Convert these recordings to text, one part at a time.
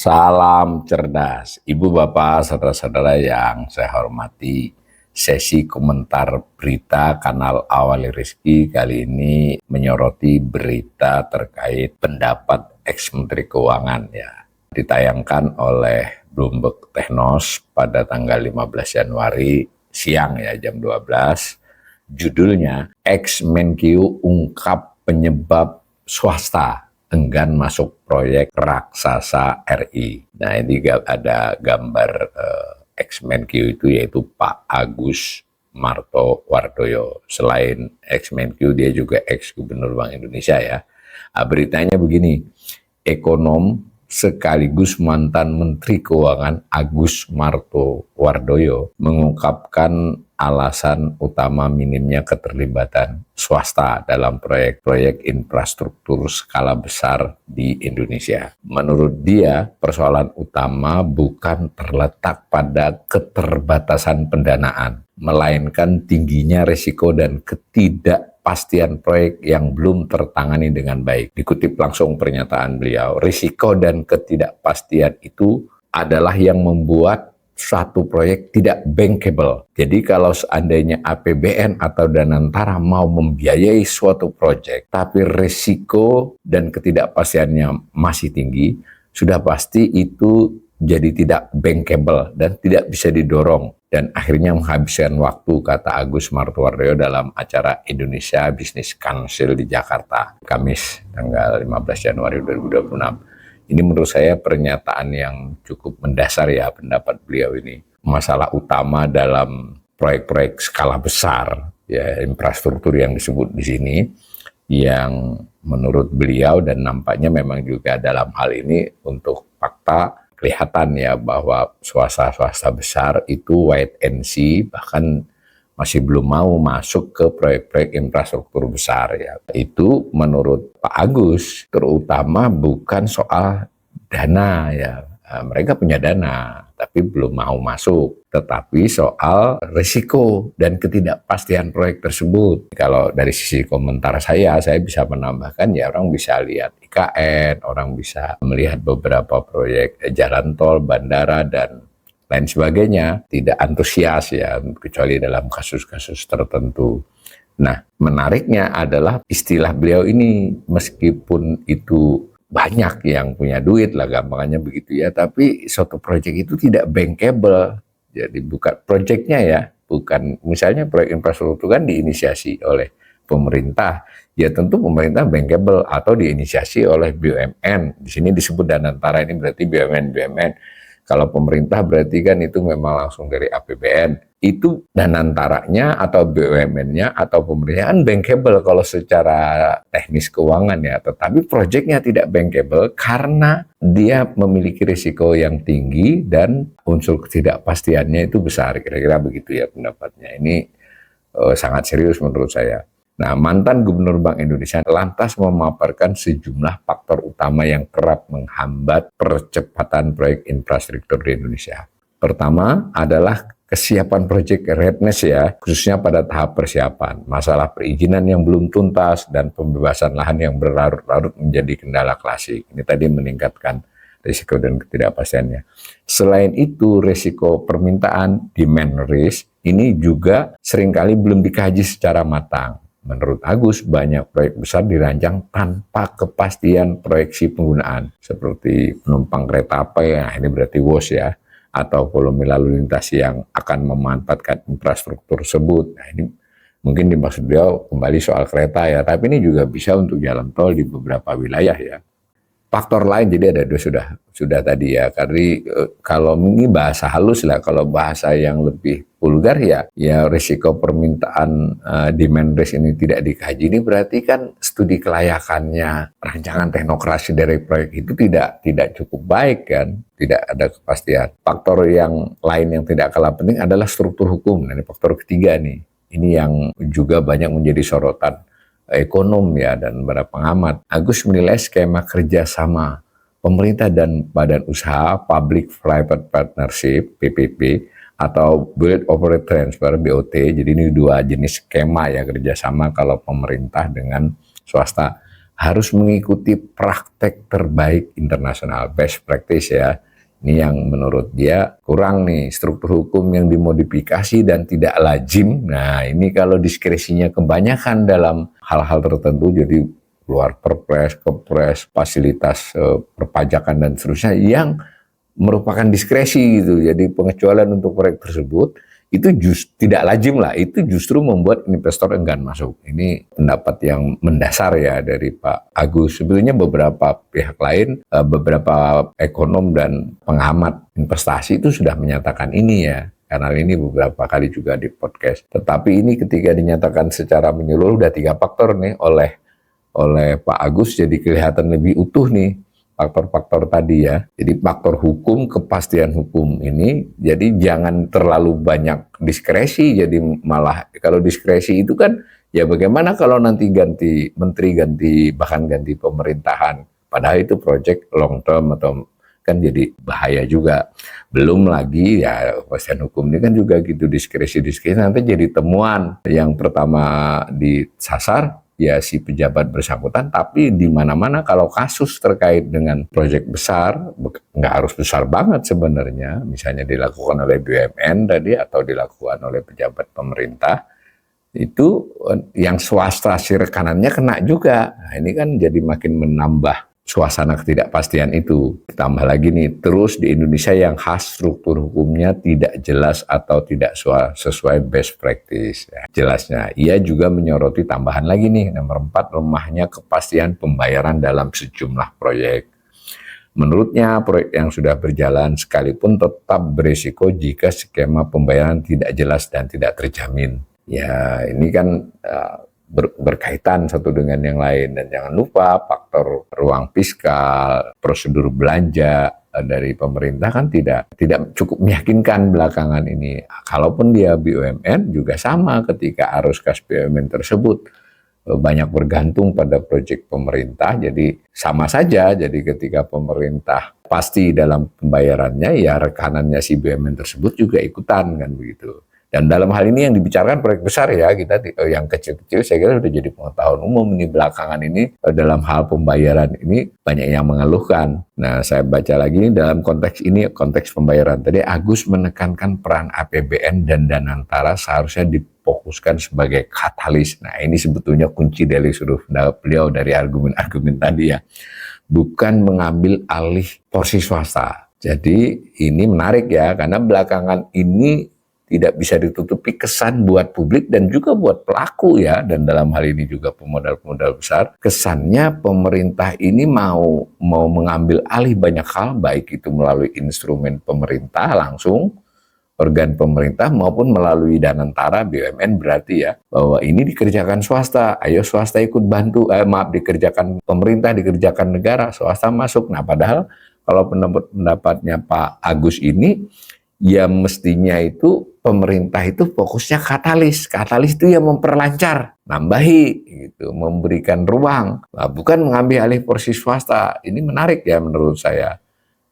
Salam cerdas, Ibu Bapak, saudara-saudara yang saya hormati. Sesi komentar berita kanal Awali Rizki kali ini menyoroti berita terkait pendapat ex-Menteri Keuangan ya. Ditayangkan oleh Bloomberg Technos pada tanggal 15 Januari siang ya jam 12. Judulnya ex-Menkyu ungkap penyebab swasta enggan masuk proyek raksasa RI. Nah ini ada gambar ex-Menkyu itu yaitu Pak Agus Martowardoyo. Selain ex-Menkyu dia juga ex-Gubernur Bank Indonesia ya. Beritanya begini, ekonom sekaligus mantan Menteri Keuangan Agus Martowardoyo mengungkapkan alasan utama minimnya keterlibatan swasta dalam proyek-proyek infrastruktur skala besar di Indonesia. Menurut dia, persoalan utama bukan terletak pada keterbatasan pendanaan, melainkan tingginya risiko dan ketidakpastian proyek yang belum tertangani dengan baik. Dikutip langsung pernyataan beliau, risiko dan ketidakpastian itu adalah yang membuat suatu proyek tidak bankable. Jadi kalau seandainya APBN atau Danantara mau membiayai suatu proyek, tapi risiko dan ketidakpastiannya masih tinggi, sudah pasti itu jadi tidak bankable dan tidak bisa didorong. Dan akhirnya menghabiskan waktu, kata Agus Martowardoyo dalam acara Indonesia Business Council di Jakarta, Kamis tanggal 15 Januari 2026. Ini menurut saya pernyataan yang cukup mendasar ya pendapat beliau ini. Masalah utama dalam proyek-proyek skala besar, ya infrastruktur yang disebut di sini, yang menurut beliau dan nampaknya memang juga dalam hal ini untuk fakta kelihatan ya bahwa swasta-swasta besar itu wait and see, bahkan masih belum mau masuk ke proyek-proyek infrastruktur besar ya. Itu menurut Pak Agus terutama bukan soal dana ya. Mereka punya dana tapi belum mau masuk, tetapi soal risiko dan ketidakpastian proyek tersebut. Kalau dari sisi komentar saya bisa menambahkan ya orang bisa lihat IKN, orang bisa melihat beberapa proyek jalan tol, bandara dan lain sebagainya, tidak antusias ya, kecuali dalam kasus-kasus tertentu. Nah, menariknya adalah istilah beliau ini, meskipun itu banyak yang punya duit lah, gampangannya begitu ya, tapi suatu proyek itu tidak bankable. Jadi bukan proyeknya ya, bukan misalnya proyek infrastruktur kan diinisiasi oleh pemerintah, ya tentu pemerintah bankable atau diinisiasi oleh BUMN. Di sini disebut Danantara, ini berarti BUMN. Kalau pemerintah berarti kan itu memang langsung dari APBN. Itu Danantaranya atau BUMN-nya atau pemerintahan bankable kalau secara teknis keuangan ya. Tetapi proyeknya tidak bankable karena dia memiliki risiko yang tinggi dan unsur ketidakpastiannya itu besar. Kira-kira begitu ya pendapatnya. Ini sangat serius menurut saya. Nah, mantan Gubernur Bank Indonesia lantas memaparkan sejumlah faktor utama yang kerap menghambat percepatan proyek infrastruktur di Indonesia. Pertama adalah kesiapan proyek readiness ya, khususnya pada tahap persiapan. Masalah perizinan yang belum tuntas dan pembebasan lahan yang berlarut-larut menjadi kendala klasik. Ini tadi meningkatkan risiko dan ketidakpastiannya. Selain itu, risiko permintaan, demand risk, ini juga seringkali belum dikaji secara matang. Menurut Agus, banyak proyek besar dirancang tanpa kepastian proyeksi penggunaan, seperti penumpang kereta api, ya ini berarti WOS ya, atau volume lalu lintas yang akan memanfaatkan infrastruktur tersebut. Nah ini mungkin dimaksud beliau kembali soal kereta ya, tapi ini juga bisa untuk jalan tol di beberapa wilayah ya. Faktor lain jadi ada dua sudah tadi ya, karena kalau ini bahasa halus lah, kalau bahasa yang lebih vulgar ya risiko permintaan demand risk ini tidak dikaji, ini berarti kan studi kelayakannya rancangan teknokrasi dari proyek itu tidak cukup baik kan, tidak ada kepastian. Faktor yang lain yang tidak kalah penting adalah struktur hukum. Nah, ini faktor ketiga nih, ini yang juga banyak menjadi sorotan ekonom ya dan para pengamat. Agus menilai skema kerjasama pemerintah dan badan usaha Public Private Partnership PPP atau Build Operate Transfer BOT. Jadi ini dua jenis skema ya kerjasama kalau pemerintah dengan swasta. harus mengikuti praktek terbaik internasional, best practice ya. Ini yang menurut dia kurang nih, struktur hukum yang dimodifikasi dan tidak lazim. Nah ini kalau diskresinya kebanyakan dalam hal-hal tertentu, jadi keluar perpres, kepres, fasilitas perpajakan dan seterusnya yang merupakan diskresi gitu. Jadi pengecualian untuk proyek tersebut itu tidak lazim lah, itu justru membuat investor enggan masuk. Ini pendapat yang mendasar ya dari Pak Agus. Sebetulnya beberapa pihak lain, beberapa ekonom dan pengamat investasi itu sudah menyatakan ini ya. Karena ini beberapa kali juga di podcast. Tetapi ini ketika dinyatakan secara menyeluruh udah 3 faktor nih oleh Pak Agus, jadi kelihatan lebih utuh nih faktor-faktor tadi ya. Jadi faktor hukum, kepastian hukum ini, jadi jangan terlalu banyak diskresi, jadi malah kalau diskresi itu kan, ya bagaimana kalau nanti ganti menteri, bahkan ganti pemerintahan, padahal itu project long term atau kan jadi bahaya juga. Belum lagi ya kepastian hukum ini kan juga gitu, diskresi nanti jadi temuan yang pertama disasar, ya si pejabat bersangkutan, tapi di mana-mana kalau kasus terkait dengan proyek besar, nggak harus besar banget sebenarnya, misalnya dilakukan oleh BUMN tadi atau dilakukan oleh pejabat pemerintah, itu yang swasta si rekanannya kena juga. Nah, ini kan jadi makin menambah suasana ketidakpastian itu. Tambah lagi nih, terus di Indonesia yang khas struktur hukumnya tidak jelas atau tidak sesuai best practice. Ya, jelasnya, ia juga menyoroti tambahan lagi nih, nomor 4, lemahnya kepastian pembayaran dalam sejumlah proyek. Menurutnya, proyek yang sudah berjalan sekalipun tetap berisiko jika skema pembayaran tidak jelas dan tidak terjamin. Ya, ini kan berkaitan satu dengan yang lain, dan jangan lupa faktor ruang fiskal, prosedur belanja dari pemerintah kan tidak cukup meyakinkan belakangan ini. Kalaupun dia BUMN juga sama, ketika arus kas BUMN tersebut banyak bergantung pada proyek pemerintah, jadi sama saja. Jadi ketika pemerintah pasti dalam pembayarannya, ya rekanannya si BUMN tersebut juga ikutan kan begitu. Dan dalam hal ini yang dibicarakan proyek besar ya, kita yang kecil-kecil saya kira sudah jadi pengetahuan umum ini belakangan ini, dalam hal pembayaran ini banyak yang mengeluhkan. Nah, saya baca lagi dalam konteks ini, konteks pembayaran tadi, Agus menekankan peran APBN dan Danantara seharusnya difokuskan sebagai katalis. Nah, ini sebetulnya kunci dari seluruh beliau dari argumen-argumen tadi ya. Bukan mengambil alih porsi swasta. Jadi ini menarik ya, karena belakangan ini tidak bisa ditutupi kesan buat publik dan juga buat pelaku ya, dan dalam hal ini juga pemodal-pemodal besar, kesannya pemerintah ini mau mengambil alih banyak hal, baik itu melalui instrumen pemerintah langsung, organ pemerintah, maupun melalui Danantara BUMN, berarti ya bahwa ini dikerjakan swasta, ayo swasta ikut bantu, dikerjakan pemerintah, dikerjakan negara, swasta masuk. Nah padahal kalau pendapatnya Pak Agus ini, ya mestinya itu pemerintah itu fokusnya katalis. Katalis itu yang memperlancar, nambahi gitu, memberikan ruang, bukan mengambil alih porsi swasta. Ini menarik ya menurut saya.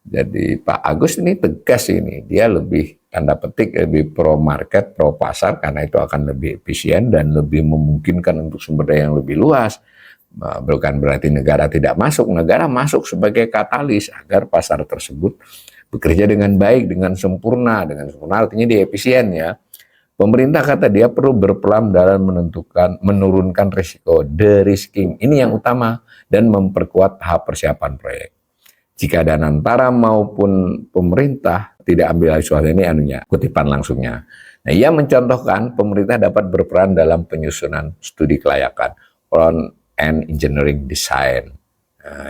Jadi Pak Agus ini tegas ini, dia lebih tanda petik lebih pro market, pro pasar, karena itu akan lebih efisien dan lebih memungkinkan untuk sumber daya yang lebih luas. Bukan berarti negara tidak masuk, negara masuk sebagai katalis agar pasar tersebut bekerja dengan baik, dengan sempurna artinya dia efisien ya. Pemerintah kata dia perlu berperan dalam menurunkan risiko, de-risking, ini yang utama, dan memperkuat tahap persiapan proyek. Jika Danantara maupun pemerintah tidak ambil alih swasta, ini kutipan langsungnya. Nah, ia mencontohkan pemerintah dapat berperan dalam penyusunan studi kelayakan, front end engineering design,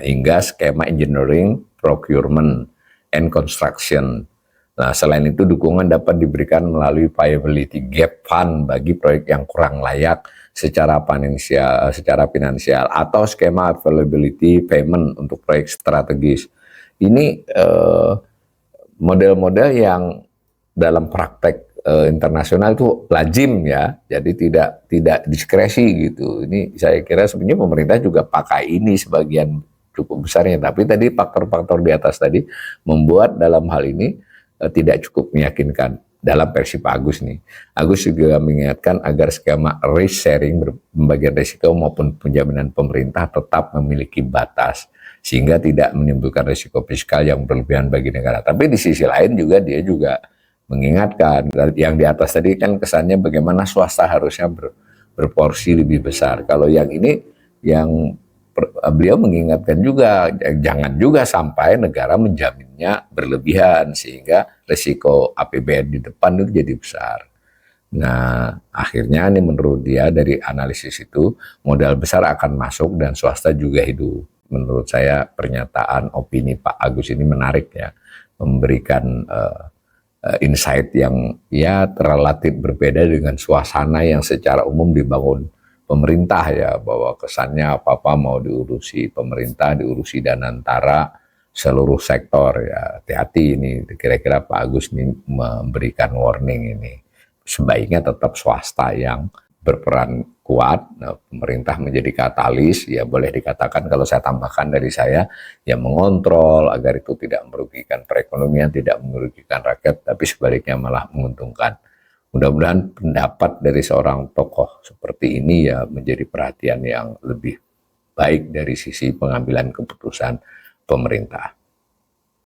hingga skema engineering, procurement, and construction. Nah, selain itu dukungan dapat diberikan melalui viability gap fund bagi proyek yang kurang layak secara finansial atau skema availability payment untuk proyek strategis. Ini model-model yang dalam praktek internasional itu lazim ya, jadi tidak diskresi gitu. Ini saya kira sebenarnya pemerintah juga pakai ini sebagian cukup besarnya, tapi tadi faktor-faktor di atas tadi membuat dalam hal ini tidak cukup meyakinkan. dalam versi Pak Agus nih. Agus juga mengingatkan agar skema risk sharing pembagian risiko maupun penjaminan pemerintah tetap memiliki batas sehingga tidak menimbulkan risiko fiskal yang berlebihan bagi negara. Tapi di sisi lain juga dia juga mengingatkan yang di atas tadi kan kesannya bagaimana swasta harusnya berporsi lebih besar. Kalau yang ini yang beliau mengingatkan juga jangan juga sampai negara menjaminnya berlebihan sehingga risiko APBN di depan itu jadi besar. Nah, akhirnya ini menurut dia dari analisis itu modal besar akan masuk dan swasta juga hidup. Menurut saya pernyataan opini Pak Agus ini menarik ya, memberikan insight yang ya relatif berbeda dengan suasana yang secara umum dibangun pemerintah ya, bahwa kesannya apa-apa mau diurusi pemerintah, diurusi Danantara, seluruh sektor ya. Hati-hati ini, kira-kira Pak Agus ini memberikan warning ini. Sebaiknya tetap swasta yang berperan kuat, nah, pemerintah menjadi katalis, ya boleh dikatakan kalau saya tambahkan dari saya, ya mengontrol agar itu tidak merugikan perekonomian, tidak merugikan rakyat, tapi sebaliknya malah menguntungkan. Mudah-mudahan pendapat dari seorang tokoh seperti ini ya menjadi perhatian yang lebih baik dari sisi pengambilan keputusan pemerintah.